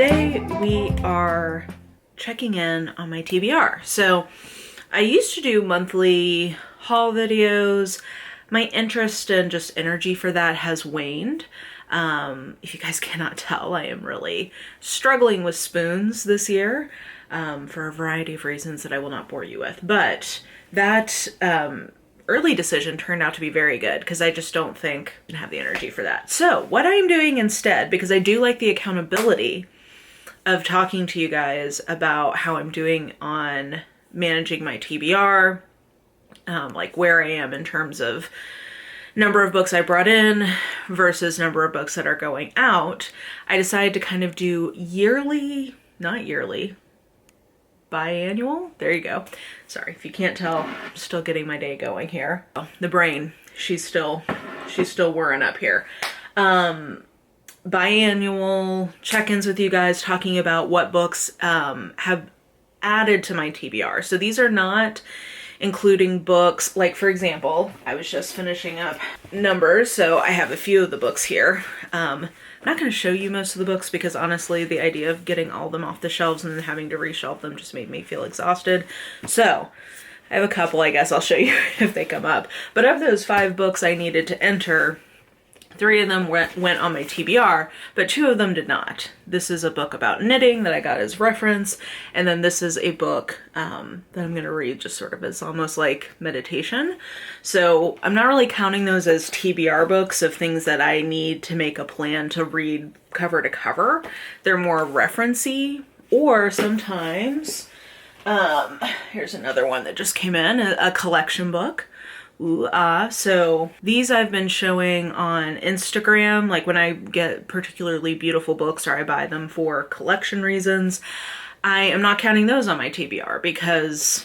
today we are checking in on my TBR. So I used to do monthly haul videos. My interest and just energy for that has waned. If you guys cannot tell, I am really struggling with spoons this year for a variety of reasons that I will not bore you with. But that early decision turned out to be very good because I just don't think I have the energy for that. So what I'm doing instead, because I do like the accountability of talking to you guys about how I'm doing on managing my TBR, like where I am in terms of number of books I brought in versus number of books that are going out, I decided to kind of do biannual. There you go. Sorry, if you can't tell, I'm still getting my day going here. Oh, the brain, she's still whirring up here. Biannual check-ins with you guys, talking about what books have added to my TBR. So these are not including books, like for example, I was just finishing up Numbers, so I have a few of the books here. I'm not going to show you most of the books because honestly, the idea of getting all of them off the shelves and then having to reshelve them just made me feel exhausted. So I have a couple, I guess I'll show you if they come up. But of those 5 books I needed to enter, 3 of them went on my TBR, but 2 of them did not. This is a book about knitting that I got as reference, and then this is a book that I'm going to read just sort of as almost like meditation. So I'm not really counting those as TBR books of things that I need to make a plan to read cover to cover. They're more referencey, or sometimes, here's another one that just came in, a collection book. So these I've been showing on Instagram, like when I get particularly beautiful books or I buy them for collection reasons. I am not counting those on my TBR because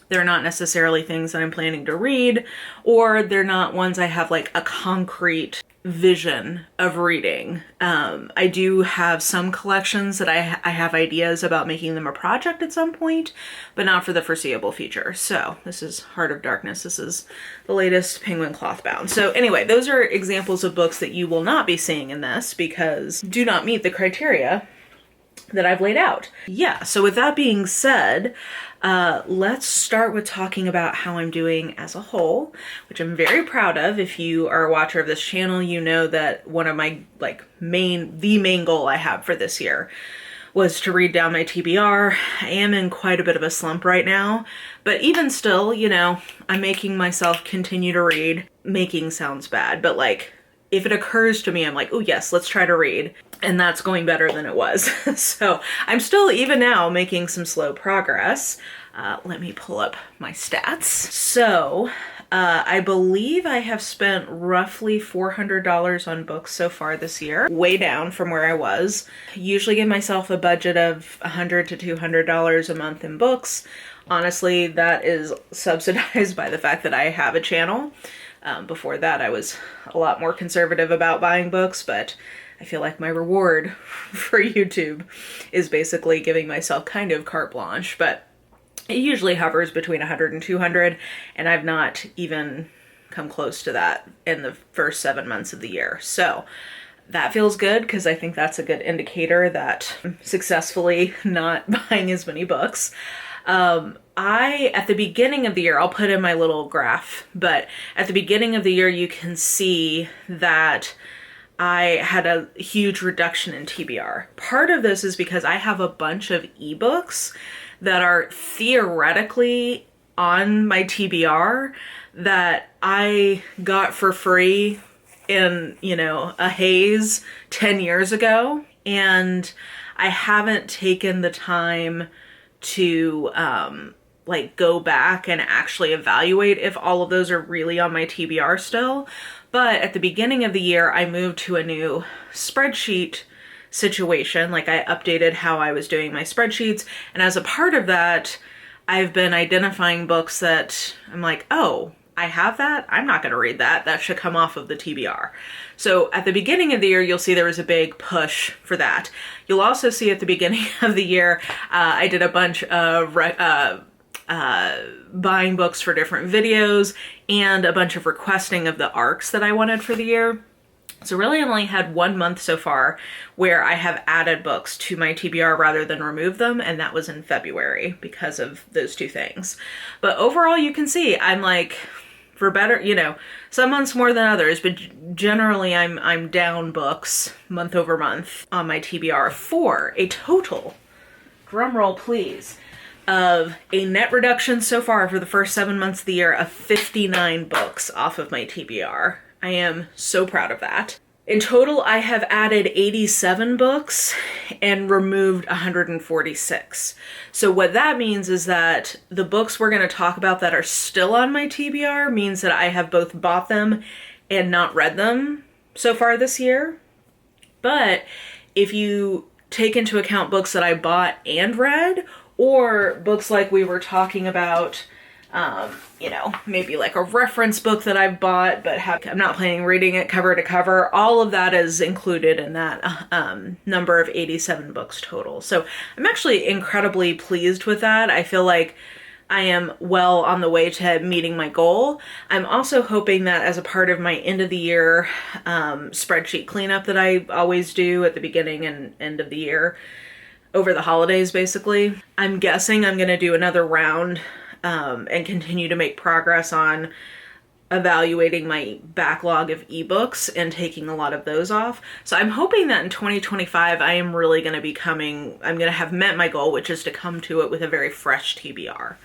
they're not necessarily things that I'm planning to read, or they're not ones I have like a concrete vision of reading. I do have some collections that I have ideas about making them a project at some point, but not for the foreseeable future. So this is Heart of Darkness. This is the latest Penguin cloth bound. So anyway, those are examples of books that you will not be seeing in this because do not meet the criteria that I've laid out. Yeah, so with that being said, let's start with talking about how I'm doing as a whole, which I'm very proud of. If you are a watcher of this channel, you know that one of my the main goal I have for this year was to read down my TBR. I am in quite a bit of a slump right now, but even still, you know, I'm making myself continue to read. Making sounds bad, but like, if it occurs to me, I'm like, oh yes, let's try to read. And that's going better than it was. So I'm still, even now, making some slow progress. Let me pull up my stats. So I believe I have spent roughly $400 on books so far this year, way down from where I was. Usually give myself a budget of $100 to $200 a month in books. Honestly, that is subsidized by the fact that I have a channel. Before that, I was a lot more conservative about buying books, but I feel like my reward for YouTube is basically giving myself kind of carte blanche, but it usually hovers between 100 and 200, and I've not even come close to that in the first 7 months of the year. So that feels good because I think that's a good indicator that I'm successfully not buying as many books. At the beginning of the year, I'll put in my little graph, but at the beginning of the year, you can see that I had a huge reduction in TBR. Part of this is because I have a bunch of ebooks that are theoretically on my TBR that I got for free in, you know, a haze 10 years ago. And I haven't taken the time to go back and actually evaluate if all of those are really on my TBR still. But at the beginning of the year, I moved to a new spreadsheet situation. Like I updated how I was doing my spreadsheets. And as a part of that, I've been identifying books that I'm like, oh, I have that. I'm not going to read that. That should come off of the TBR. So at the beginning of the year, you'll see there was a big push for that. You'll also see at the beginning of the year, I did a bunch of buying books for different videos and a bunch of requesting of the arcs that I wanted for the year. So really I've only had 1 month so far where I have added books to my TBR rather than remove them, and that was in February because of those two things. But overall you can see I'm like, for better, you know, some months more than others, but generally I'm down books month over month on my TBR for a total, drumroll please, of a net reduction so far for the first 7 months of the year of 59 books off of my TBR. I am so proud of that. In total, I have added 87 books and removed 146. So what that means is that the books we're going to talk about that are still on my TBR means that I have both bought them and not read them so far this year. But if you take into account books that I bought and read, or books like we were talking about, you know, maybe like a reference book that I've bought, but I'm not planning on reading it cover to cover. All of that is included in that number of 87 books total. So I'm actually incredibly pleased with that. I feel like I am well on the way to meeting my goal. I'm also hoping that as a part of my end of the year spreadsheet cleanup that I always do at the beginning and end of the year, over the holidays basically, I'm guessing I'm going to do another round and continue to make progress on evaluating my backlog of ebooks and taking a lot of those off. So I'm hoping that in 2025, I am really going to I'm going to have met my goal, which is to come to it with a very fresh TBR.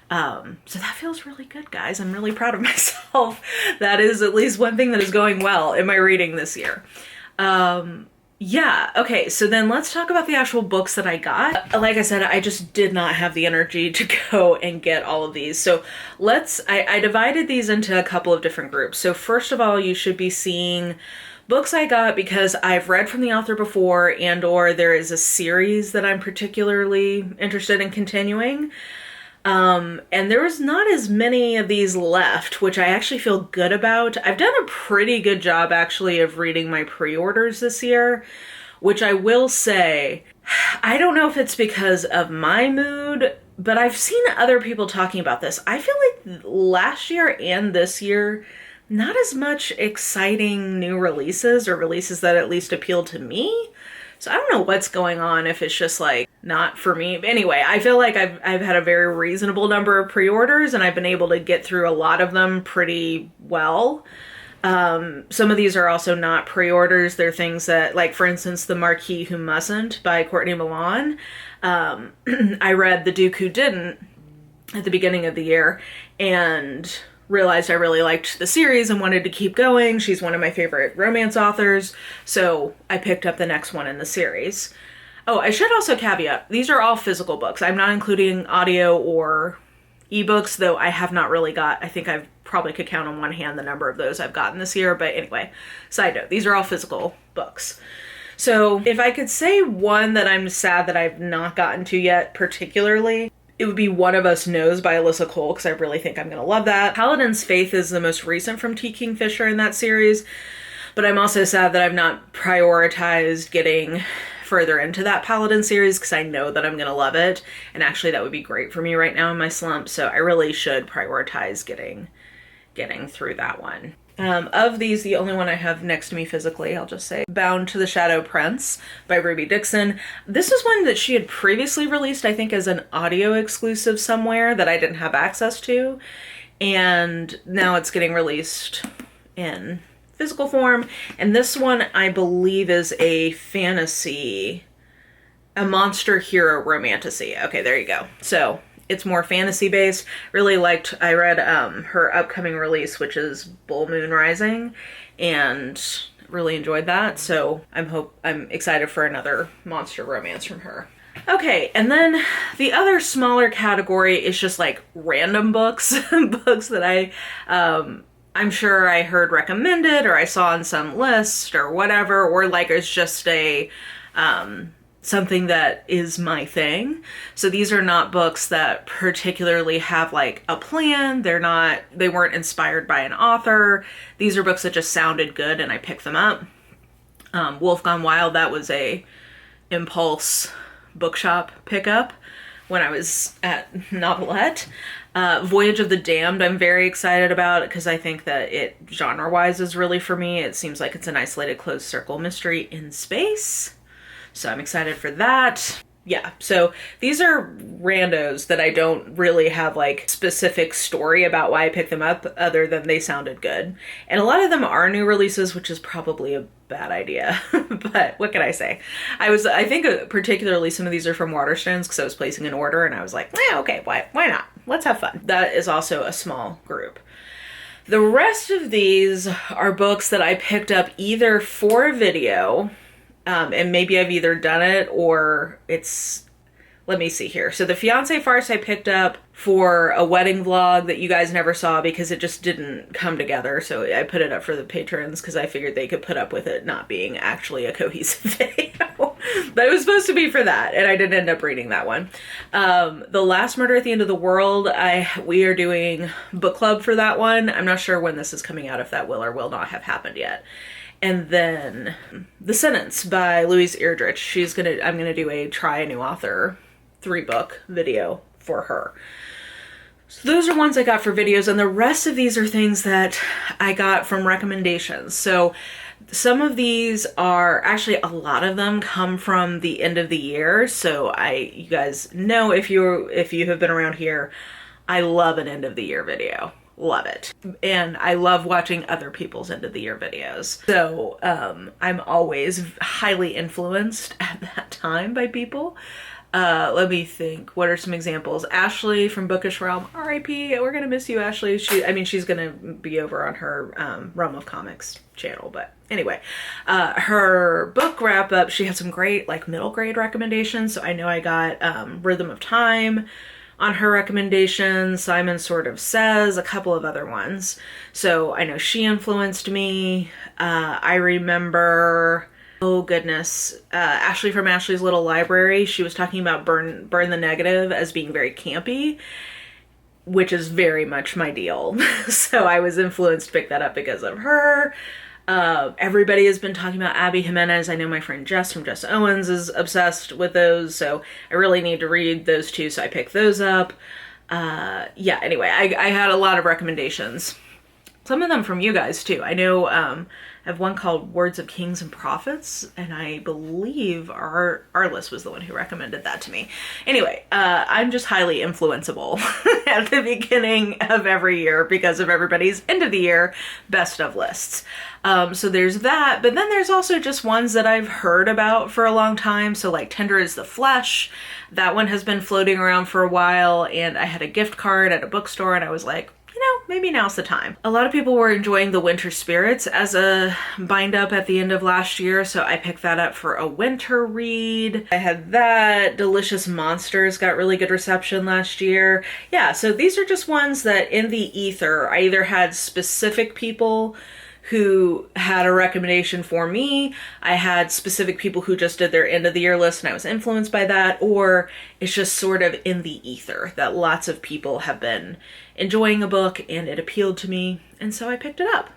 So that feels really good, guys. I'm really proud of myself. That is at least one thing that is going well in my reading this year. Yeah, okay, so then let's talk about the actual books that I got. Like I said, I just did not have the energy to go and get all of these. So I divided these into a couple of different groups. So first of all, you should be seeing books I got because I've read from the author before and or there is a series that I'm particularly interested in continuing. And there was not as many of these left, which I actually feel good about. I've done a pretty good job actually of reading my pre-orders this year, which I will say, I don't know if it's because of my mood, but I've seen other people talking about this. I feel like last year and this year, not as much exciting new releases or releases that at least appeal to me. So I don't know what's going on, if it's just like not for me. But anyway, I feel like I've had a very reasonable number of pre-orders and I've been able to get through a lot of them pretty well. Some of these are also not pre-orders. They're things that, like for instance, The Marquis Who Mustn't by Courtney Milan. I read The Duke Who Didn't at the beginning of the year and realized I really liked the series and wanted to keep going. She's one of my favorite romance authors, so I picked up the next one in the series. Oh, I should also caveat, these are all physical books. I'm not including audio or ebooks, though I have not really got, I think I probably could count on one hand the number of those I've gotten this year, but anyway, side note, these are all physical books. So if I could say one that I'm sad that I've not gotten to yet particularly, it would be One of Us Knows by Alyssa Cole, because I really think I'm going to love that. Paladin's Faith is the most recent from T. Kingfisher in that series, but I'm also sad that I've not prioritized getting further into that Paladin series because I know that I'm going to love it, and actually that would be great for me right now in my slump, so I really should prioritize getting through that one. Of these, the only one I have next to me physically, I'll just say, Bound to the Shadow Prince by Ruby Dixon. This is one that she had previously released, I think, as an audio exclusive somewhere that I didn't have access to. And now it's getting released in physical form. And this one, I believe, is a fantasy, a monster hero romantasy. Okay, there you go. So it's more fantasy based. Really liked, I read her upcoming release, which is Bull Moon Rising, and really enjoyed that. So I'm excited for another monster romance from her. Okay, and then the other smaller category is just like random books, books that I'm sure I heard recommended or I saw on some list or whatever, or like it's just a something that is my thing. So these are not books that particularly have like a plan. They weren't inspired by an author. These are books that just sounded good and I picked them up. Wolf Gone Wild, that was a impulse bookshop pickup when I was at Novelette. Voyage of the Damned, I'm very excited about because I think that it, genre-wise, is really for me. It seems like it's an isolated closed circle mystery in space. So I'm excited for that. Yeah, so these are randos that I don't really have like specific story about why I picked them up other than they sounded good. And a lot of them are new releases, which is probably a bad idea. But what can I say? I think particularly some of these are from Waterstones because I was placing an order and I was like, okay, why not? Let's have fun. That is also a small group. The rest of these are books that I picked up either for video, and maybe I've either done it or it's, let me see here. So the Fiancé Farce I picked up for a wedding vlog that you guys never saw because it just didn't come together. So I put it up for the patrons because I figured they could put up with it not being actually a cohesive video. But it was supposed to be for that, and I didn't end up reading that one. The Last Murder at the End of the World, we are doing book club for that one. I'm not sure when this is coming out, if that will or will not have happened yet. And then The Sentence by Louise Erdrich. I'm gonna do a try a new author 3-book video for her. So those are ones I got for videos, and the rest of these are things that I got from recommendations. So some of these are, actually a lot of them come from the end of the year. So you guys know, if you have been around here, I love an end of the year video. Love it. And I love watching other people's end of the year videos. So I'm always highly influenced at that time by people. Let me think. What are some examples? Ashley from Bookish Realm, R.I.P. We're gonna miss you, Ashley. She's gonna be over on her Realm of Comics channel, but anyway, her book wrap up, she had some great like middle grade recommendations. So I know I got Rhythm of Time on her recommendations, Simon Sort of Says, a couple of other ones. So I know she influenced me. I remember, oh goodness, Ashley from Ashley's Little Library. She was talking about Burn the Negative as being very campy, which is very much my deal. So I was influenced to pick that up because of her. Everybody has been talking about Abby Jimenez. I know my friend Jess from Jess Owens is obsessed with those, so I really need to read those two, so I picked those up. Yeah, anyway, I had a lot of recommendations. Some of them from you guys too. I know I have one called Words of Kings and Prophets, and I believe Arliss was the one who recommended that to me. Anyway, I'm just highly influenceable at the beginning of every year because of everybody's end of the year best of lists. So there's that, but then there's also just ones that I've heard about for a long time. So like Tender is the Flesh, that one has been floating around for a while, and I had a gift card at a bookstore and I was like, maybe now's the time. A lot of people were enjoying The Winter Spirits as a bind up at the end of last year, so I picked that up for a winter read. I had that. Delicious Monsters got really good reception last year. Yeah, so these are just ones that in the ether, I either had specific people who had a recommendation for me, I had specific people who just did their end of the year list and I was influenced by that, or it's just sort of in the ether that lots of people have been enjoying a book and it appealed to me, and so I picked it up.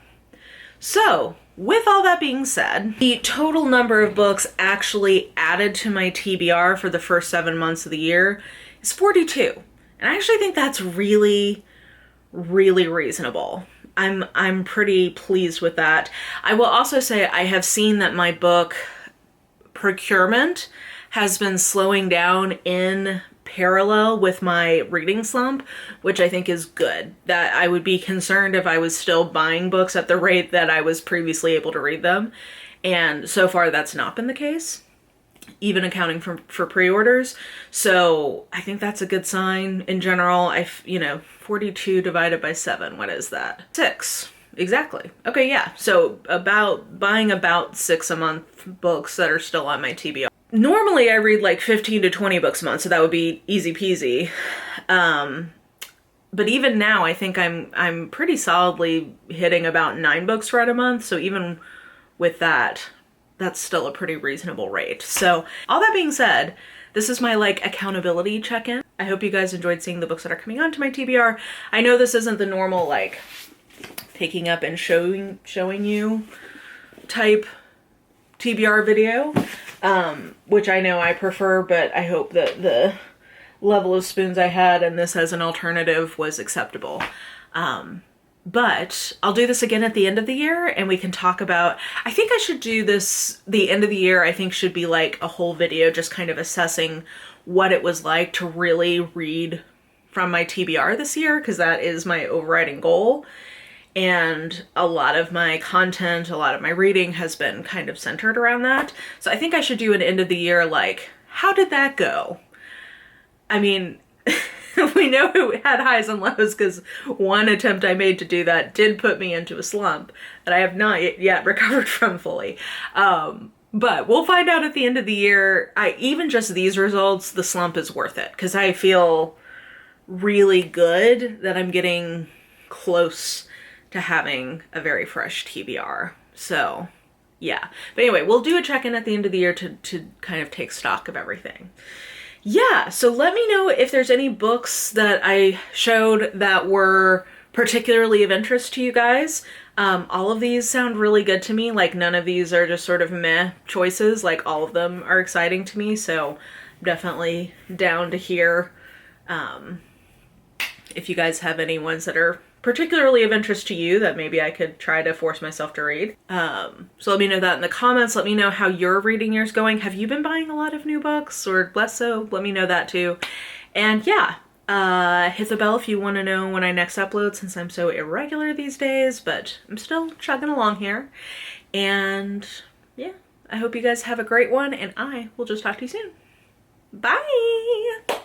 So with all that being said, the total number of books actually added to my TBR for the first 7 months of the year is 42. And I actually think that's really, really reasonable. I'm pretty pleased with that. I will also say I have seen that my book procurement has been slowing down in parallel with my reading slump, which I think is good. That I would be concerned if I was still buying books at the rate that I was previously able to read them. And so far that's not been the case, even accounting for pre-orders. So I think that's a good sign in general. 42 divided by 7, what is that? 6, exactly. Okay, yeah, so buying about 6 a month books that are still on my TBR. Normally I read like 15 to 20 books a month, so that would be easy peasy. But even now I think I'm pretty solidly hitting about 9 books read a month, so even with that, that's still a pretty reasonable rate. So all that being said, this is my like accountability check-in. I hope you guys enjoyed seeing the books that are coming onto my TBR. I know this isn't the normal like picking up and showing you type TBR video, which I know I prefer, but I hope that the level of spoons I had, and this as an alternative was acceptable. But I'll do this again at the end of the year, and we can talk about, I think I should do this, the end of the year I think should be like a whole video just kind of assessing what it was like to really read from my TBR this year, because that is my overriding goal. And a lot of my content, a lot of my reading has been kind of centered around that. So I think I should do an end of the year, like, how did that go? I mean, we know it had highs and lows because one attempt I made to do that did put me into a slump that I have not yet recovered from fully. But we'll find out at the end of the year. Even just these results, the slump is worth it because I feel really good that I'm getting close to having a very fresh TBR. So yeah. But anyway, we'll do a check-in at the end of the year to kind of take stock of everything. Yeah, so let me know if there's any books that I showed that were particularly of interest to you guys. All of these sound really good to me. Like, none of these are just sort of meh choices. Like, all of them are exciting to me, so I'm definitely down to hear if you guys have any ones that are particularly of interest to you that maybe I could try to force myself to read. So let me know that in the comments. Let me know how your reading year's going. Have you been buying a lot of new books or less so? Let me know that too. And yeah, hit the bell if you want to know when I next upload, since I'm so irregular these days, but I'm still chugging along here. And yeah, I hope you guys have a great one, and I will just talk to you soon. Bye!